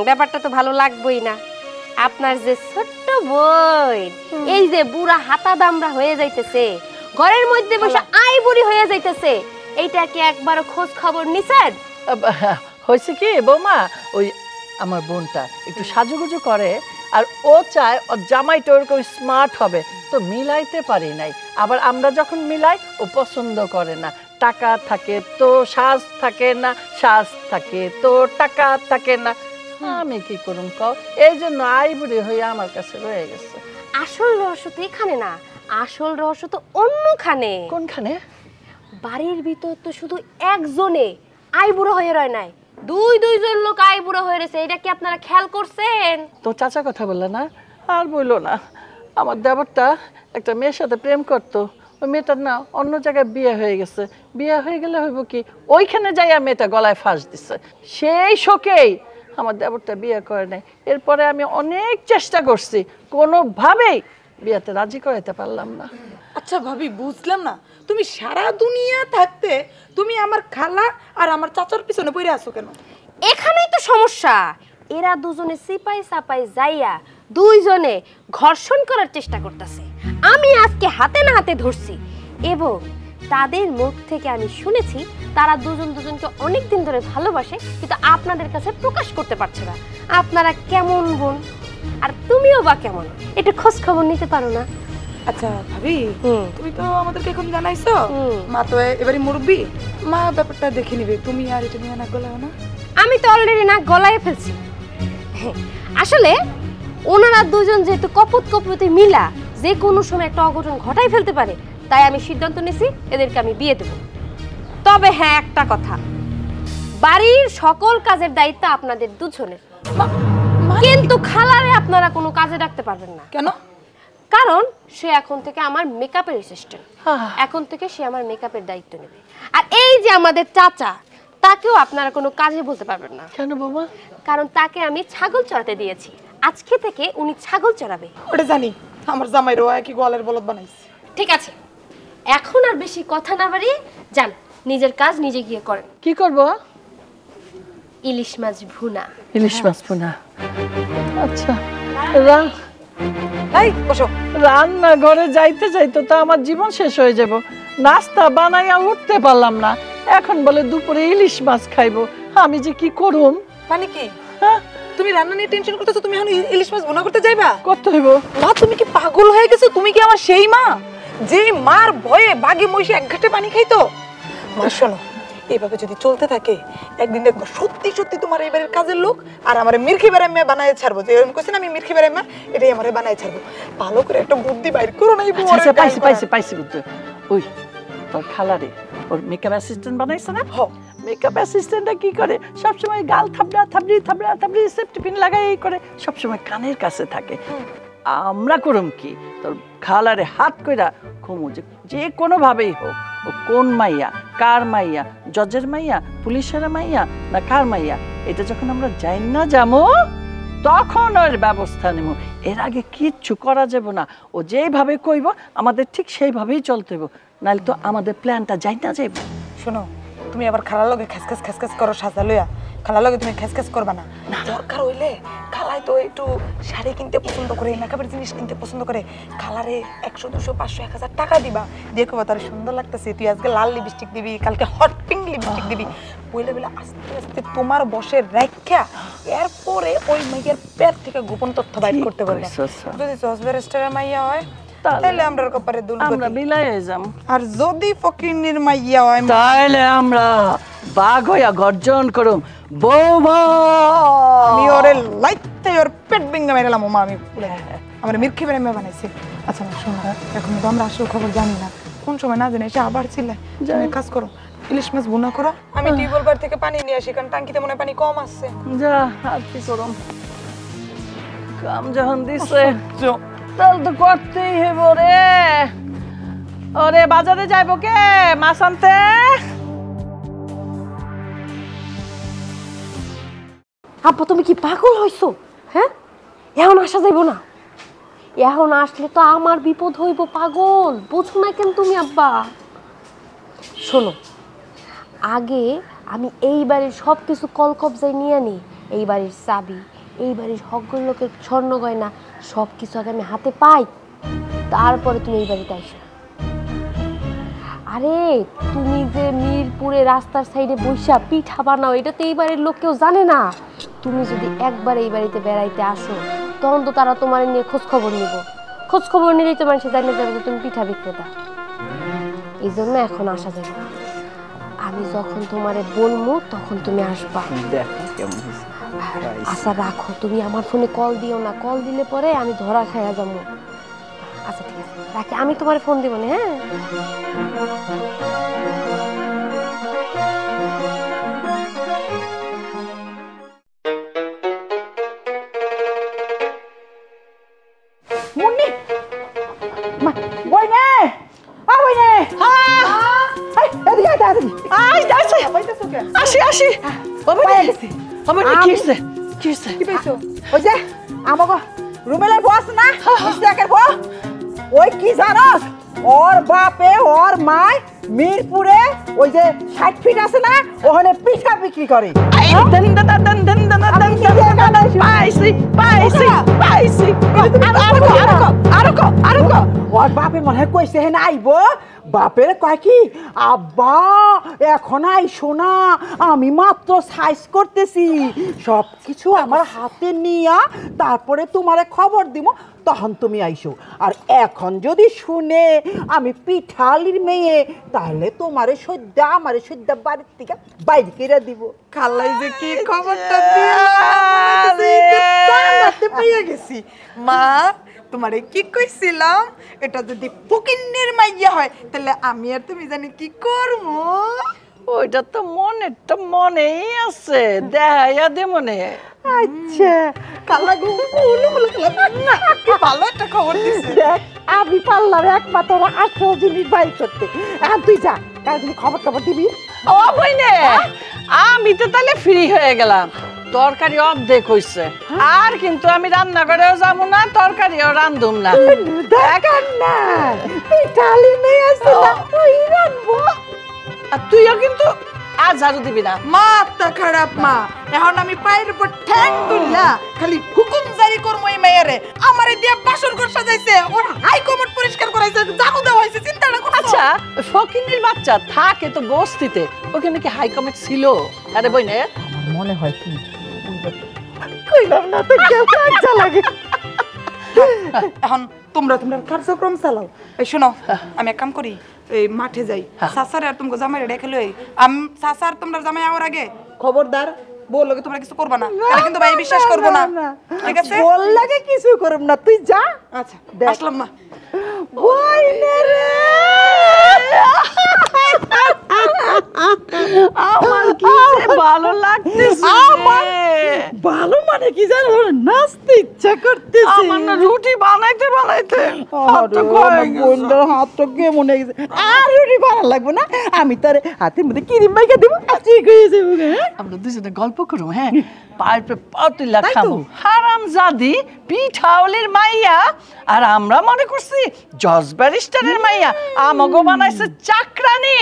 Speaker 1: ব্যাপারটা তো ভালো লাগবেই না। আপনার যে ছোট্ট বই এই যে বুড়া হাতা দামরা হয়ে যাইতেছে, ঘরের মধ্যে বসে আই বুড়ি হয়ে যাইতেছে, এইটা কি একবারও খোঁজ খবর নিছেন?
Speaker 4: হয়েছে কি বৌমা, ওই আমার বোনটা একটু সাজুগুজু করে, আর ও চায় ওর জামাইটা ওরকম স্মার্ট হবে, তো মিলাইতে পারি নাই। আবার আমরা যখন মিলাই ও পছন্দ করে না। টাকা থাকে তো সাজ থাকে না, সাজ থাকে তো টাকা থাকে না। আমি কি করুম কও? এই জন্য আইবুড়ি হয়ে আমার কাছে রয়ে গেছে।
Speaker 1: আসল রহস্য তো এখানে না, আসল রহস্য তো অন্যখানে।
Speaker 4: কোনখানে?
Speaker 1: বাড়ির ভিতর তো শুধু একজনে আইবুড়ো হয়ে রয় নাই, দুইজন লোক আইবুড়ো হয়ে রয়েছে। এটা কি আপনারা খেয়াল করছেন?
Speaker 4: তো চাচা কথা বললে না? আর বললো না, আমার দেবরটা একটা মেয়ের সাথে প্রেম করতো, ওই মেয়েটার না অন্য জায়গায় বিয়ে হয়ে গেছে। বিয়ে হয়ে গেলে হইব কি, ওইখানে যাইয়া মেয়েটা গলায় ফাঁস দিছে। সেই শোকেই আমার দেবরটা বিয়ে করে নাই। এরপরে আমি অনেক চেষ্টা করছি, কোনোভাবেই বিয়েতে রাজি করাইতে পারলাম না।
Speaker 3: আচ্ছা ভাবি, বুঝলাম না, তুমি সারা দুনিয়া থাকতে তুমি আমার খালা আর আমার চাচার পিছনে পড়ে আছো কেন?
Speaker 1: এখানেই তো সমস্যা। এরা দুজনে সিপাই সাপাই যাইয়া দুইজনে ঘর্ষণ করার চেষ্টা করতেছে। আমি আজকে হাতে না হাতে ধরছি, এবং তাদের মুখ থেকে আমি শুনেছি তারা দুজনকে অনেক দিন ধরে ভালোবাসে, কিন্তু আপনাদের কাছে প্রকাশ করতে পারছে না। আপনারা কেমন বোন, আর তুমিও বা কেমন, এটা খোঁজ খবর নিতে পারো না?
Speaker 3: আচ্ছা ভাবি, তুমি তো আমাদেরকে এখন জানাইছো, মা তো এবারে মুরব্বি, মা ব্যাপারটা দেখে নিবে। তুমি আর এটা নিয়ে না গলাও না।
Speaker 1: আমি তো অলরেডি নাক গলায় ফেলছি। আসলে ওনারা দুজন যেহেতু কপতি মিলা যে কোনো সময় একটা অঘটন ঘটাই ফেলতে পারে, তাই আমি সিদ্ধান্ত নিয়েছি এদেরকে আমি বিয়ে দেব। তবে হ্যাঁ, একটা কথা, বাড়ির সকল কাজের দায়িত্ব আপনাদের দুজনের, কিন্তু খালারে আপনারা কোনো কাজে রাখতে পারবেন না।
Speaker 3: কেন?
Speaker 1: কারণ সে এখন থেকে আমার মেকআপের অ্যাসিস্ট্যান্ট, এখন থেকে সে আমার মেকআপের দায়িত্ব নেবে। আর এই যে আমাদের চাচা, তাকেও আপনারা কোনো কাজে বলতে পারবেন না।
Speaker 4: কেন বাবা?
Speaker 1: কারণ তাকে আমি ছাগল চড়াতে দিয়েছি, আজকে থেকে উনি ছাগল চড়াবে।
Speaker 3: ওটা জানি, আমার জামাইরও একই গোয়ালের বলদ বানাইছে।
Speaker 1: ঠিক আছে, এখন আর বেশি কথা না বাড়িয়ে যান, নিজের কাজ নিজে গিয়ে করেন।
Speaker 4: কি করবো?
Speaker 1: ইলিশ মাছ ভুনা।
Speaker 4: ইলিশ মাছ ভুনা? আচ্ছা,
Speaker 3: এই বসো।
Speaker 4: রান্না ঘরে যাইতে যাইতে তো আমার জীবন শেষ হয়ে যাব। নাস্তা বানাইয়া উঠতে পারলাম না, এখন বলে দুপুরে ইলিশ মাছ খাইবো। আমি যে কি করুম?
Speaker 3: মানে কি?
Speaker 4: হ্যাঁ,
Speaker 3: তুমি রান্না নিয়ে টেনশন করতেছো, তুমি এখন ইলিশ মাছ ভুনা করতে যাইবা?
Speaker 4: করতে হইব।
Speaker 3: মা তুমি কি পাগল হয়ে গেছো? তুমি কি আমার সেই মা যে মার ভয়ে বাঘে মহিষে এক ঘাটে পানি খাইতো? মা শোনো, এইভাবে যদি চলতে থাকে একদিন দেখবো সত্যি সত্যি তোমার এবারের কাজের লোক আর আমার মির্খি বেড়াই মেয়ে বানায় ছাড়বো। যে এরকম করছি না, আমি মির্খি বেড়াই মা, এটাই আমার বানায় ছাড়বো। ভালো করে একটা বুদ্ধি বাইর করো না।
Speaker 4: আচ্ছা, পাইছি বুদ্ধি। ওই তোর খালারে ওর মেকআপ অ্যাসিস্ট্যান্ট বানাইছে না? মেকআপ অ্যাসিস্ট্যান্টটা কি করে, সবসময় গাল থাবড়ি সেফটি পিন লাগাই এই করে, সবসময় কানের কাছে থাকে। আমরা করুম কি, তোর খালারে হাত কইরা ঘুমু, যে কোনোভাবেই হোক ও কোন মাইয়া, কার মাইয়া, জজের মাইয়া, পুলিশের মাইয়া না কার মাইয়া, এটা যখন আমরা যাই না যাবো তখন ওর ব্যবস্থা নেব। এর আগে কিচ্ছু করা যাব না। ও যেইভাবে কইব আমাদের ঠিক সেইভাবেই চলতে হইব, নাহলে তো আমাদের প্ল্যানটা যাই না যাইব।
Speaker 3: শোনো, তুমি আবার খালার লগে খেসখেস করো সাজা লইয়া। খালার লগে তুমি খেসখেস করবা না। দরকার হইলে খালাই তো একটু শাড়ি কিনতে পছন্দ করে, মেকআপের জিনিস কিনতে পছন্দ করে, খালারে 100, 200, 500, 1000 টাকা দিবা, দেখো তার সুন্দর লাগতেছে, তুই আজকে লাল লিপস্টিক দিবি, কালকে হট পিঙ্ক লিপস্টিক দিবি, বইলে বলে আস্তে আস্তে তোমার বসে রাখা, এরপরে ওই মেয়ের পেট থেকে গোপন তথ্য বাইর করতে পারবে। যদি জজবেরেস্টারের মাইয়া হয় তাহলে আমরা কপারে দুল
Speaker 4: আমরা বিলাই যাম,
Speaker 3: আর যদি ফকিন্নির মাইয়া হয়
Speaker 4: তাহলে আমরা বাঘ হইয়া গর্জন করুম, বৌমা।
Speaker 3: আমি ওরে লাইতে ওর পেট ভেঙে মেরেলাম। মা আমি আমার মির্খি বেড়ে মেয়ে বানাইছে, আচ্ছা শোনো, এখন তো আমরা আসল খবর জানি না, কোন সময় না জানি এসে আবার ছিলে। তুমি এক কাজ করো, ইলিশ মাছ ভুনা করো, আমি টিউবওয়েল বার থেকে পানি নিয়ে আসি, কারণ টাঙ্কিতে মনে হয় পানি কম আসছে।
Speaker 4: যা আর কি করম, কাম যখন দিছে তাহলে তো করতেই হইব রে। ওরে বাজারে যাইব কে মাছ আনতে?
Speaker 1: আব্বা তুমি কি পাগল হইছো? হ্যাঁ, এখন আসা যাইব না, এখন আসলে তো আমার বিপদ হইব। পাগল বুঝো না কেন তুমি আব্বা? শোনো, আগে আমি এই বাড়ির সব কিছু কলকবজায় নিয়ে নিই, এই বাড়ির চাবি, এই বাড়ির সকল লোকের স্বর্ণ গয়না সব কিছু আগে আমি হাতে পাই, তারপরে তুমি এই বাড়িতে আসো। আরে তুমি যে মিরপুরে রাস্তার সাইডে বৈশা পিঠা বানাও, এটা তো এই বাড়ির লোক কেউ জানে না। তুমি যদি একবার এই বাড়িতে বেড়াইতে আসো, তখন তো তারা তোমার নিয়ে খোঁজ খবর নিব, খোঁজ খবর নিলেই তো মানুষ জানিয়ে যাবে যে তুমি পিঠা বিক্রেতা। এই জন্য এখন আসা যাবে না, আমি যখন তোমারে বলবো তখন তুমি আসবা।
Speaker 4: দেখো কেমন হয়েছে।
Speaker 1: আচ্ছা রাখো, তুমি আমার ফোনে কল দিও না, কল দিলে পরে আমি ধরা খাইয়া যাবো। আচ্ছা ঠিক আছে রাখি, আমি তোমার ফোন দিব না। হ্যাঁ
Speaker 3: মুন্নি বইনে, আ বইনে, এদিকে আয়, এদিকে
Speaker 4: আসি আসি বাবা আমার কি হইছে? কি হইছে?
Speaker 3: কি পেয়েছো? ওই যে আমাকে রুমেলে বস না, মিস্টাকের বউ, ওই কি জানোস, ওর বাপে ওর মায় মিরপুরে ওই যে 60 ফিট আছে না, ওখানে পিঠা বিক্রি করে। ওর বাপে মনে হয় কইছে হেন আইব, বাপের কয় কি, আব্বা এখন আইসো না, আমি মাত্র সাইজ করতেছি, সব কিছু আমার হাতে নিয়া তারপরে তোমারে খবর দিব, তখন তুমি আইসো। আর এখন যদি শুনে আমি পিঠালির মেয়ে, তাহলে তোমারে সদ্যা আমারে সদ্যা বাড়ির থেকে বাইরে কেড়ে দিব। খালাই যে কি খবরটা পেয়ে গেছি মা, তোমারে কি কইছিলাম, এটা যদি ফকিন্নির মাইয়া হয় তাহলে আমি আর তুমি জানি কি করবো।
Speaker 4: ওইটা তো মনেই আছে, দেখাইয়া দে মনে।
Speaker 3: আচ্ছা কালা গো, ভালো একটা খবর দিছে। দেখ আমি পারলাম একমাত্র আসল জিনিস বাইর করতে, আর তুই যা, কাল তুমি খবর টবর দিবি।
Speaker 4: ও বইনে, আমি তো তাহলে ফ্রি হয়ে গেলাম, তরকারি অর্ধেক হইছে, আর কিন্তু আমি রান্নাঘরেও যাবো না, তরকারিও রান্ধুম না।
Speaker 3: দেখার না পিঠালি মেয়ে আছে না, তুই রানবো।
Speaker 4: আর তুইও কিন্তু আর ঝাড়ু দিবি না।
Speaker 3: মাথা খারাপ মা, এখন আমি পায়ের উপর ঠ্যাং তুললা খালি হুকুম জারি করবো এই মেয়েরে, আমারে দিয়ে বাসর ঘর সাজাইছে, ওর হাই কমোড পরিষ্কার করাইছে, জামু দেওয়া হয়েছে, চিন্তাটা করো।
Speaker 4: আচ্ছা ফকিন্নির বাচ্চা থাকে তো বস্তিতে, ওখানে কি হাই কমেন্ট ছিল? আরে বইনে
Speaker 3: মনে হয় কি কইলাম না তো কেউ কাজা লাগে। এখন তোমরা কার্যক্রম চালাও। এই শোনো, আমি এক কাম করি, এই মাঠে যাই, সাসারে আর তোমাকে জামাই রেখে লই, আমি সাসার তোমরা জামাই আমার আগে খবরদার বললো তোমরা কিছু করবা না, তাহলে কিন্তু ভাই বিশ্বাস করবো না, ঠিক আছে? বল লাগে কিছু করব না, তুই যা। আচ্ছা আসলাম মা।
Speaker 4: আমার কি যে ভালো লাগতেছে।
Speaker 3: ভালো মানে কি জানো, নাচতে ইচ্ছা করতেছে।
Speaker 4: আমার না রুটি বানাইতে বানাইতে
Speaker 3: হাতটা কেমন হয়ে গেছে, আর রুটি বানা লাগবে না, আমি তার হাতের মধ্যে ক্রিম মাইখা দেবো, ঠিক হয়ে যাবে।
Speaker 4: আমরা দুজনে গল্প করব। হ্যাঁ পায়ের পে পাতুলা খাবো, হারাম জাদি পিঠাওলির মাইয়া, আর আমরা মনে করছি জজ ব্যারিস্টারের মাইয়া, আমাগো বানাইছে চাকরানি।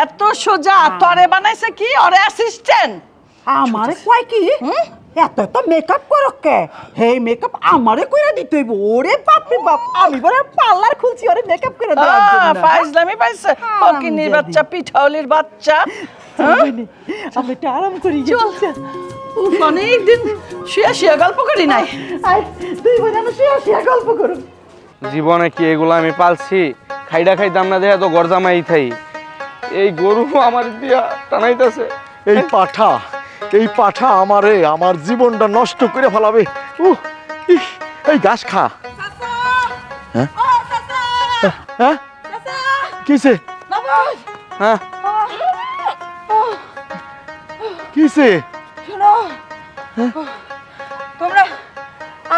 Speaker 4: এত সোজা, তরে বানাইছে কি ওর অ্যাসিস্ট্যান্ট।
Speaker 3: আমারে কয় কি এত এত মেকআপ করো কে, হে মেকআপ আমারে কইরা দিতে হইব। ওরে বাপ রে বাপ, আমি বড় পার্লার খুলছি ওরে মেকআপ করে দেওয়ার জন্য।
Speaker 4: ফাইজলামি পাইছে ফকিন্নির বাচ্চা, পিঠাওলির বাচ্চা।
Speaker 3: আমি একটু আরাম করি।
Speaker 4: অনেকদিন শুয়ে গল্প করি নাই।
Speaker 3: তুই বোঝানো শুয়ে গল্প করুন।
Speaker 6: জীবনে কি এগুলো আমি পালছি? খাইডা খাইতাম না দেখা তো গরজামাই থাই, এই গরু আমার দিয়া টানাইতেছে।
Speaker 5: এই পাঠা আমারে আমার জীবনটা নষ্ট করে ফেলাবে। এই ঘাস খা।
Speaker 3: হ্যাঁ
Speaker 2: হ্যাঁ কিসে
Speaker 6: হ্যাঁ
Speaker 2: কিসে
Speaker 3: শোনো তোমরা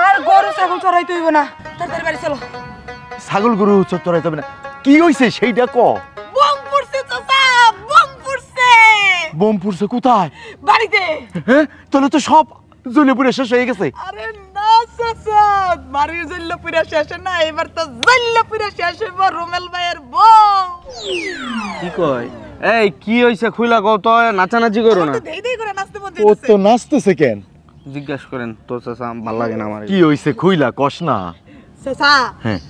Speaker 3: আর গরু ছাগল চড়াইতে হইব না তাড়াতাড়ি বাড়ি চলো।
Speaker 2: ছাগল গরু চড়াইতে হবে না কি হইছে সেইটা ক
Speaker 3: বোম পড়ছে চাচা, বোম পড়ছে
Speaker 2: বোম পুড়ছে কোথায়
Speaker 3: বাড়িতে।
Speaker 2: হ্যাঁ তাহলে তো সব জ্বলে পুড়ে শেষ হয়ে গেছে
Speaker 3: আরে না চাচা, বাড়ির জল্ল পুরা শেষ না, এবার তো জল্ল পুরা শেষ হইব রুমেল ভাইয়ের বোম।
Speaker 6: কি কয় এই কি হইছে খুইলা কও তো নাচানাচি করো না
Speaker 3: দেই দেই করে নাচতে মন
Speaker 2: ও
Speaker 3: চাইতেছে।
Speaker 2: তো নাচতেছে কেন
Speaker 6: জিজ্ঞাসা করেন তো চাচা ভাল লাগে না আমার
Speaker 2: কি হইছে খুইলা কস না
Speaker 3: চাচা
Speaker 2: হ্যাঁ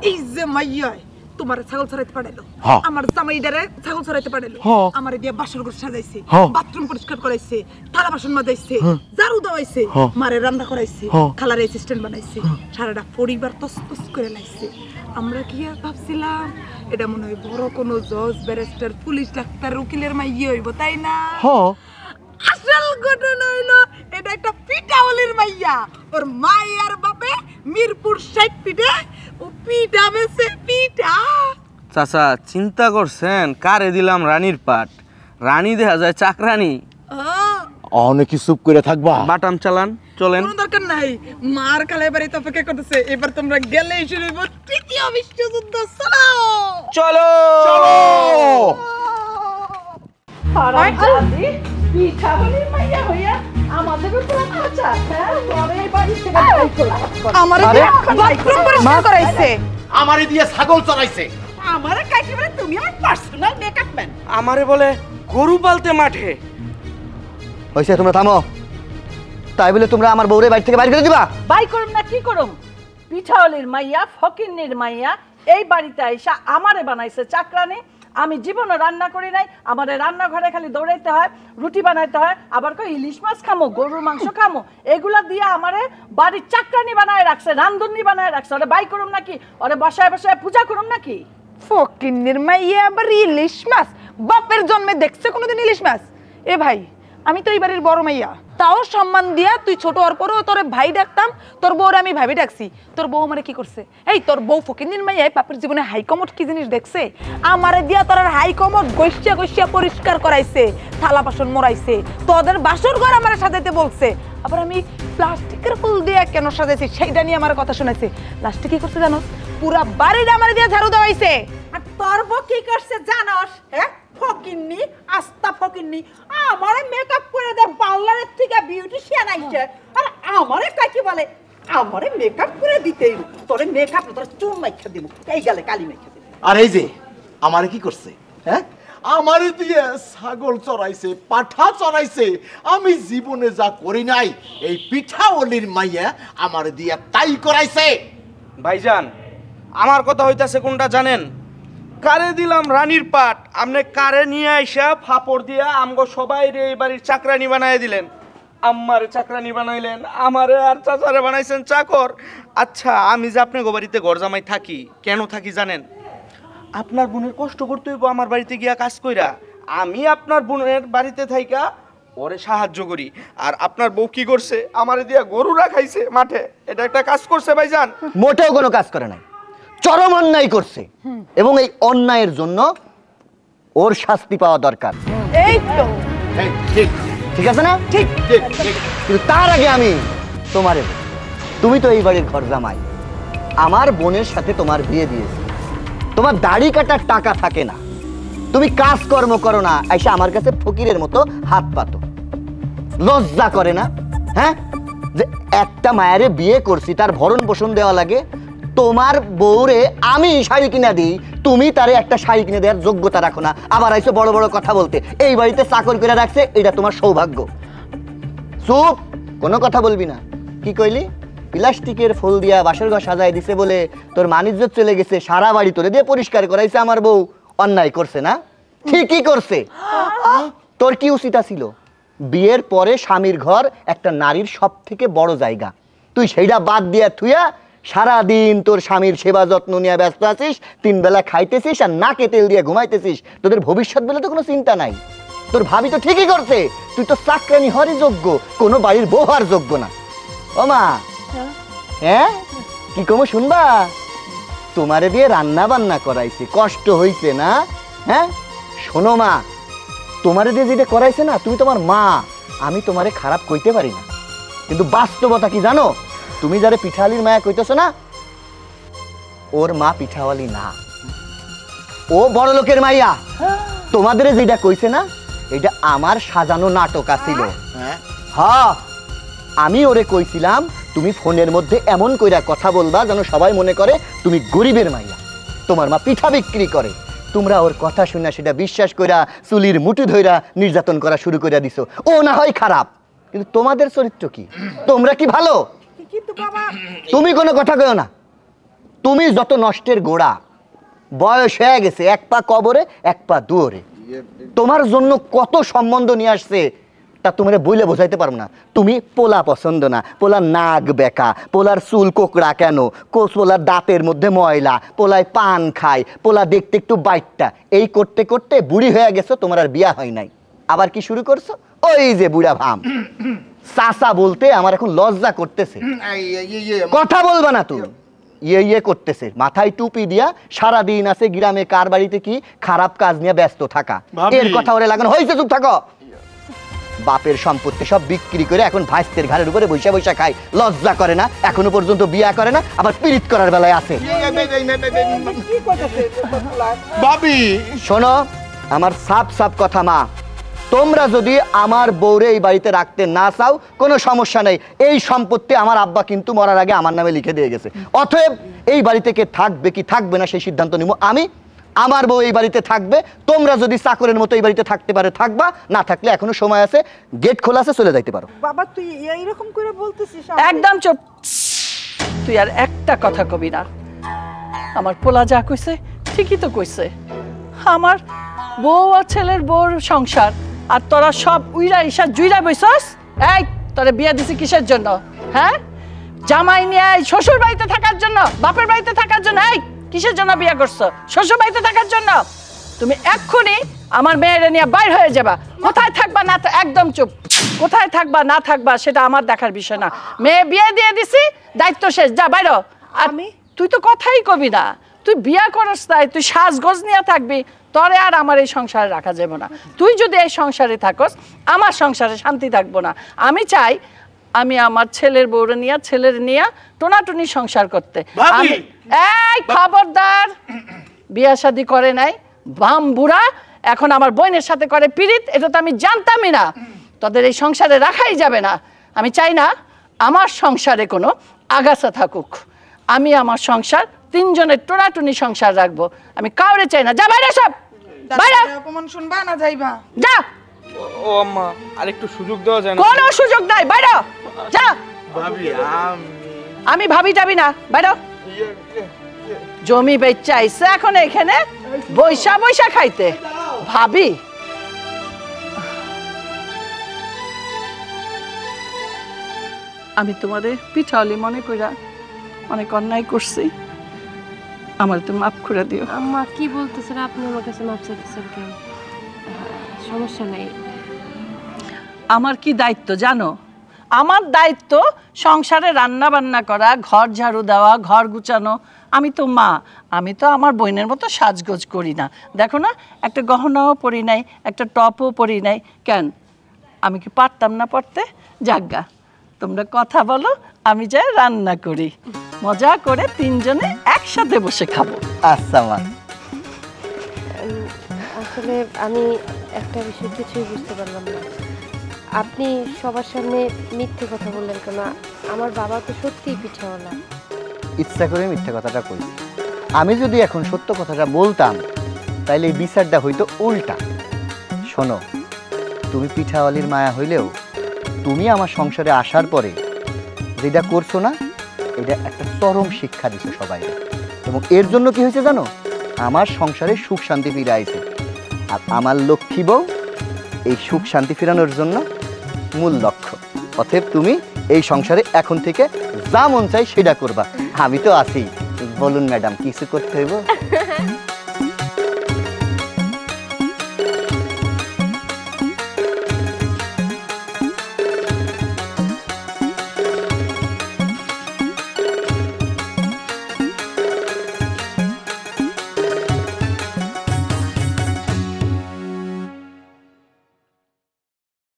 Speaker 3: এই যে মাইয়া তোমার ছাগল চড়াইতে পাঠাইলো,
Speaker 2: হ্যাঁ।
Speaker 3: আমার জামাইদারে ছাগল চড়াইতে পাঠাইলো,
Speaker 2: হ্যাঁ।
Speaker 3: আমার দিয়ে বাসর ঘর সাজাইছে,
Speaker 2: হ্যাঁ।
Speaker 3: বাথরুম পরিষ্কার করাইছে, থালা বাসন মাজাইছে, ঝাড়ু দেওয়াইছে,
Speaker 2: হ্যাঁ।
Speaker 3: মারে রান্না করাইছে,
Speaker 2: হ্যাঁ।
Speaker 3: খালার অ্যাসিস্ট্যান্ট বানাইছে, সারাটা পরিবার তসতস করে লাইছে। আমরা কি আর ভাবছিলাম এটা মনে হয় বড় কোনো জজ, ব্যারিস্টার, পুলিশ, ডাক্তার, উকিলের মাইয়া হইব, তাই না?
Speaker 2: হ্যাঁ
Speaker 3: আসল ঘটনা হইলো এটা একটা পিঠাওয়ালির মাইয়া। ওর মায়ের বাপে মিরপুর 60 পিঠে ও পিঠা বেছে পিঠা।
Speaker 6: চাচা চিন্তা করছেন কারে দিলাম রানীর পাট, রানী দেখা যায় চাকরানি।
Speaker 2: অনেক চুপ করে থাকবা
Speaker 6: বাটাম চালান চলেন।
Speaker 3: কোনো দরকার নাই, মার খালে এবারে তো অপেক্ষা করতেছে, এবার তোমরা গেলে শুরু হইব তৃতীয় বিশ্বযুদ্ধ। চলো
Speaker 6: চলো
Speaker 2: চলো
Speaker 4: পিঠাবলির মাইয়া হইয়া আমাদের উপর খরচা, হ্যাঁ পরে বাড়ি থেকে বাই করলাম।
Speaker 3: আমারে বাথরুম পরিষ্কার করাইছে,
Speaker 2: আমারে দিয়ে ছাগল চড়াইছে
Speaker 3: আমারে কাইকে বলে তুমি আমার পার্সোনাল মেকআপ ম্যান।
Speaker 6: আমারে বলে গরু পালতে মাঠে।
Speaker 7: হইছে তোমরা থামো। তাই বলে তোমরা আমার বউরে বাড়ি থেকে বাইরে করে দিবা?
Speaker 4: বাই করুম না কি করুম? পিঠাওয়ালির মাইয়া, ফকিন্নির মাইয়া এই বাড়িতে আইসা আমারে বানাইছে চাকরানি। আমি জীবনে রান্না করি নাই, আমাদের রান্নাঘরে খালি দৌড়াইতে হয়, রুটি বানাইতে হয়, আবার কই ইলিশ মাছ খামো, গরুর মাংস খামো, এগুলা দিয়ে আমারে বাড়ির চাকরানি বানায় রাখছে, রান্ধুনি বানায় রাখছে। ওরে বাই করুম নাকি? ওরে বসায় বসায় পূজা করুম নাকি?
Speaker 3: ফকিন্নির মাইয়া আবার ইলিশ মাছ? বাপের জন্মে দেখছে কোনোদিন ইলিশ মাছ? এ ভাই, আমি তো এই বাড়ির বড় মাইয়া, তাও সম্মান দিয়া তুই ছোট হওয়ার পরেও তোরে ভাই ডাকতাম, তোর বউরে আমি ভাবি ডাকছি। তোর বউ আমারে কি করছে? এই তোর বউ ফকিন্নির মাইয়া বাপের জীবনে হাইকমোড কি জিনিস দেখছে? আমারে দিয়া তোর হাইকমোড গইসা গইসা পরিষ্কার করাইছে, থালা বাসন মোড়াইছে, তোদের বাসর ঘর আমারে সাজাইতে বলছে। আবার আমি প্লাস্টিকের ফুল দিয়ে কেন সাজাইছি সেইটা নিয়ে আমার কথা শোনাইছে। লাস্টে কি করছে জানোস? পুরা বাড়িটা আমারে দিয়া ঝাড়ু দেওয়াইছে।
Speaker 8: আর তোর বউ কি করছে জানোস? হ্যাঁ ফকিন্নি, আস্তা ফকিন্নি, আমারে মেকআপ করে দে, পার্লারের থেকে বিউটিশিয়ান আইছে, আর আমারে কাকি বলে আমারে মেকআপ করে দিতেই, তোরে মেকআপ তোর চুল মাইখা দিব, এই গেলে কালি মাইখা দিব।
Speaker 2: আর এই যে আমারে কি করছে? হ্যাঁ আমারে দিয়ে ছাগল চড়াইছে, পাঠা চড়াইছে। আমি জীবনে যা করি নাই এই পিঠাওয়ালির মাইয়া আমারে দিয়া তাই করাইছে।
Speaker 6: ভাইজান আমার কথা হইতাছে কোনটা জানেন? কারে দিলাম রানীর পাট, আপনি কারে নিয়ে আইসা ফাপড় দিয়া আমগো সবাই রে এই বাড়ির চাকরানি বানায় দিলেন। আমারে চাকরানি বানাইলেন, আমারে আর চাচারে বানাইছেন চাকর। আচ্ছা আমি যে আপনার বাড়িতে গরজামাই থাকি, কেন থাকি জানেন? আপনার বোনের কষ্ট করতে হইব আমার বাড়িতে গিয়া কাজ কইরা, আমি আপনার বোনের বাড়িতে থাইকা ওরে সাহায্য করি। আর আপনার বউ কি করছে? আমারে দিয়া গরু রাখাইছে মাঠে। এটা একটা কাজ করছে ভাইজান?
Speaker 7: মোটেও কোনো কাজ করে নাই, চরম অন্যায় করছে, এবং এই অন্যায়ের জন্য ওর শাস্তি পাওয়া দরকার।
Speaker 3: এই তো
Speaker 2: ঠিক
Speaker 7: ঠিক আছে না?
Speaker 2: ঠিক ঠিক ঠিক।
Speaker 7: কিন্তু তার আগে আমি তোমারে বলি, তুমি তো এই বাড়ির ঘর জামাই, আমার বোনের সাথে তোমার বিয়ে দিয়েছি, তোমার দাড়ি কাটার টাকা থাকে না, তুমি কাজকর্ম করো না, এসে আমার কাছে ফকিরের মতো হাত পাতো। লজ্জা করে না? হ্যাঁ, যে একটা মায়েরে বিয়ে করছি তার ভরণ পোষণ দেওয়া লাগে। তোমার বউরে আমি শাড়ি কিনা দিই, তুমি তারে একটা শাড়ি কিনে দেওয়ার যোগ্যতা রাখো না, আবার আইসো বড় বড় কথা বলতে। এই বাড়িতে চাকর করে রাখছে, এটা তোমার সৌভাগ্য। চুপ, কোনো কথা বলবি না। কি কইলি? প্লাস্টিকের ফুল দিয়া বাসর ঘর সাজাই দিছে বলে তোর মানিজ্জত চলে গেছে, সারা বাড়ি তোরে দিয়ে পরিষ্কার করাইছে আমার বউ। অন্যায় করছে না? ঠিকই করছে। তোর কি উচিত ছিল? বিয়ের পরে স্বামীর ঘর একটা নারীর সব থেকে বড় জায়গা, তুই সেইটা বাদ দিয়া থুইয়া সারাদিন তোর স্বামীর সেবা যত্ন নিয়ে ব্যস্ত আছিস, 3 বেলা খাইতেছিস আর নাকে তেল দিয়ে ঘুমাইতেছিস। তোদের ভবিষ্যৎ বলে তো কোনো চিন্তা নাই। তোর ভাবি তো ঠিকই করছে, তুই তো চাকরানি হওয়ারই যোগ্য, কোনো বাড়ির বউ হওয়ার যোগ্য না। ও মা, হ্যাঁ কি কমো শুনবা? তোমারে দিয়ে রান্না বান্না করাইছে, কষ্ট হইছে না? হ্যাঁ শোনো মা, তোমারে দিয়ে যেটা করাইছে না, তুমি তোমার মা, আমি তোমারে খারাপ কইতে পারি না, কিন্তু বাস্তবতা কি জানো? তুমি যারে পিঠাওয়ালির মায়া কইতেছো না, ওর মা পিঠাওয়ালি না, ও বড় লোকের মাইয়া। তোমাদের যেটা কইছে না, এটা আমার সাজানো নাটক আছিল। হ্যাঁ, আমি ওরে কইছিলাম তুমি ফোনের মধ্যে এমন কইরা কথা বলবা যেন সবাই মনে করে তুমি গরিবের মাইয়া, তোমার মা পিঠা বিক্রি করে। তোমরা ওর কথা শুনে সেটা বিশ্বাস কইরা চুলির মুঠি ধইরা নির্যাতন করা শুরু কইরা দিছো। ও না হয় খারাপ, কিন্তু তোমাদের চরিত্র কি? তোমরা কি ভালো?
Speaker 8: কিন্তু বাবা
Speaker 7: তুমি কোনো কথা কইও না। তুমি যত নষ্টের গোড়া, বয়স হয়ে গেছে, এক পা কবরে এক পা দুয়ারে। তোমার জন্য কত সম্বন্ধ নিয়ে আসছে তা তোমরা বইলে বোঝাইতে পারবো না। তুমি পোলা পছন্দ না, পোলার নাক বেকা, পোলার চুল কোকড়া কেন, পোলার দাঁতের মধ্যে ময়লা, পোলায় পান খায়, পোলা দেখতে একটু বাইটটা, এই করতে করতে বুড়ি হয়ে গেছো, তোমার আর বিয়া হয় নাই। আবার কি শুরু করছো? ওই যে বুড়া ভাম। চাচা বলতে আমার এখন লজ্জা করতেছে। কথা বলবা না তুমি। ইয়ে করতেছে, মাথায় টুপি দিয়া সারাদিন আছে গ্রামে কার বাড়িতে কি খারাপ কাজ নিয়ে ব্যস্ত থাকা, এর কথা ওরে লাগানো হয়েছে। চুপ থাকো। বাপের সম্পত্তি সব বিক্রি করে এখন ভাইস্তের ঘাড়ের উপরে বৈশা বৈশা খায়, লজ্জা করে না? এখনো পর্যন্ত বিয়া করে না, আবার পীড়িত করার বেলায় আছে।
Speaker 2: ভাবি
Speaker 7: শোনো, আমার সাপ সাপ কথা মা, তোমরা যদি আমার বউরে এই বাড়িতে রাখতে না চাও কোনো সমস্যা নেই। এই সম্পত্তি আমার আব্বা কিন্তু মরার আগে আমার নামে লিখে দিয়ে গেছে। অতএব এই বাড়িতে কে থাকবে কি থাকবে না সেই সিদ্ধান্ত নিব আমি। আমার বউ এই বাড়িতে থাকবে, তোমরা যদি চাকরের মতো এই বাড়িতে থাকতে পারে থাকবা, না থাকলে এখনো সময় আছে, গেট খোলা আছে, চলে যাইতে পারো।
Speaker 8: বাবা তুই এইরকম করে বলতেছিস?
Speaker 4: একদম চুপ। তুই আর একটা কথা কবি না। আমার পোলা যা কইছে ঠিকই তো কইছে। আমার বউ আর ছেলের বউর সংসার, আর তোরা সব উইরা ইসা জুইরা বইছস। এই তোরে বিয়ে দিছি কিসের জন্য? হ্যাঁ, জামাই নিয়ে শ্বশুর বাড়িতে থাকার জন্য, বাপের বাড়িতে থাকার জন্য? এই কিসের জন্য বিয়ে করছো? শ্বশুর বাড়িতে থাকার জন্য? তুমি এক্ষুনি আমার মেয়েরে নিয়ে বাইর হয়ে যাবা। কোথায় থাকবা না, একদম চুপ। কোথায় থাকবা না থাকবা সেটা আমার দেখার বিষয় না। মেয়ে বিয়ে দিয়ে দিছি, দায়িত্ব শেষ, যা বাইরো। আমি তুই তো কথাই কবি না। তুই বিয়া করস তাই তুই সাজগোজ নিয়ে থাকবি, তরে আর আমার এই সংসারে রাখা যাবে না। তুই যদি এই সংসারে থাকস, আমার সংসারে শান্তি থাকবো না। আমি চাই আমি আমার ছেলের বউরে নিয়ে, ছেলের নিয়ে টোনাটুনি সংসার করতে। এই খবরদার, বিয়া শাদী করে নাই, বাম বুড়া, এখন আমার বোনের সাথে করে পীড়িত। এটা তো আমি জানতামই না। তোদের এই সংসারে রাখাই যাবে না। আমি চাই না আমার সংসারে কোনো আগাছা থাকুক। আমি আমার সংসার তিনজনের টোনাটুনি সংসার রাখবো। আমি কাউরে চাই না। যা বাইরে, সব বাইরে।
Speaker 3: অপমান শুনবা না যাইবা?
Speaker 4: যা।
Speaker 6: ও আম্মা, আরেকটু সুযোগ দেওয়া যায় না?
Speaker 4: কোনো সুযোগ নাই, বাইরে যা।
Speaker 6: ভাবি
Speaker 4: আমি ভাবি যাবি না, বাইরে। জমি বেচা আইছে এখন এখানে বৈশা বৈশা খাইতে। ভাবি আমি তোমারে পিঠাওয়ালি মনে কইরা অনেক অন্যায় করছি, আমার তো মাফ করে দিও।
Speaker 1: আম্মা কি বলতেছেন আপনি? আমার কাছে মাপ চাইতেছেন কেন? সমস্যা নাই।
Speaker 4: আমার কি দায়িত্ব জানো? আমার দায়িত্ব সংসারে রান্না বান্না করা, ঘর ঝাড়ু দেওয়া, ঘর গুছানো। আমি তো মা, আমি তো আমার বোনের মতো সাজগোজ করি না। দেখো না, একটা গহনাও পরি নাই, একটা টপও পরি নাই। কেন, আমি কি পারতাম না পড়তে? যাজ্ঞা, তোমরা কথা বলো, আমি যাই রান্না করি, মজা করে তিনজনে একসাথে বসে খাবো।
Speaker 7: আচ্ছা মা।
Speaker 1: আসলে আমি একটা বিষয় কিছুই বুঝতে পারলাম না। আপনি সবার সামনে মিথ্যে কথা বললেন কেন? আমার বাবা তো সত্যিই পিঠাওয়ালা।
Speaker 7: ইচ্ছা করে মিথ্যা কথাটা কই। আমি যদি এখন সত্য কথাটা বলতাম তাইলে এই বিচারটা হইতো উল্টা। শোনো, তুমি পিঠাওয়ালির মায়া হইলেও তুমি আমার সংসারে আসার পরে যেটা করছো না, এটা একটা চরম শিক্ষা দিছো সবাই। এবং এর জন্য কি হয়েছে জানো? আমার সংসারে সুখ শান্তি ফিরে আইছে। আর আমার লক্ষ্মী বউ এই সুখ শান্তি ফিরানোর জন্য মূল লক্ষ্য। অতএব তুমি এই সংসারে এখন থেকে যা মন চাই সেটা করবা। আমি তো আছি। বলুন ম্যাডাম, কিছু করতে হইব?